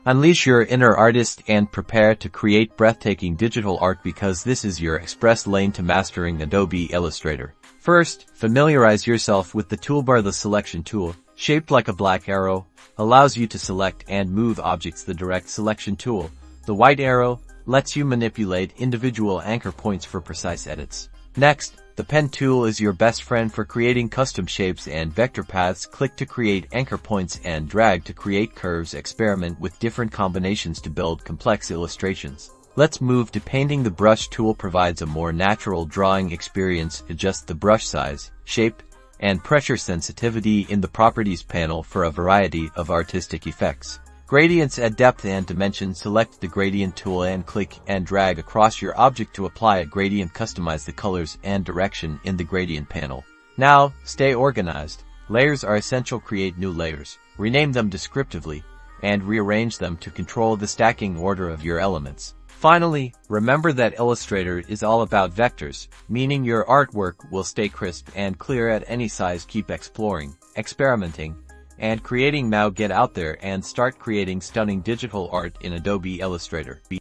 Unleash your inner artist and prepare to create breathtaking digital art because this is your express lane to mastering Adobe Illustrator. First, familiarize yourself with the toolbar. The selection tool, shaped like a black arrow, allows you to select and move objects. The direct selection tool, the white arrow, lets you manipulate individual anchor points for precise edits. Next, the pen tool is your best friend for creating custom shapes and vector paths. Click to create anchor points and drag to create curves. Experiment with different combinations to build complex illustrations. Let's move to painting. The brush tool provides a more natural drawing experience. Adjust the brush size, shape, and pressure sensitivity in the Properties panel for a variety of artistic effects. Gradients add depth and dimension. Select the gradient tool and click and drag across your object to apply a gradient. Customize the colors and direction in the gradient panel. Now, stay organized. Layers are essential. Create new layers, rename them descriptively, and rearrange them to control the stacking order of your elements. Finally, remember that Illustrator is all about vectors, meaning your artwork will stay crisp and clear at any size. Keep exploring, experimenting, and creating. Now get out there and start creating stunning digital art in Adobe Illustrator.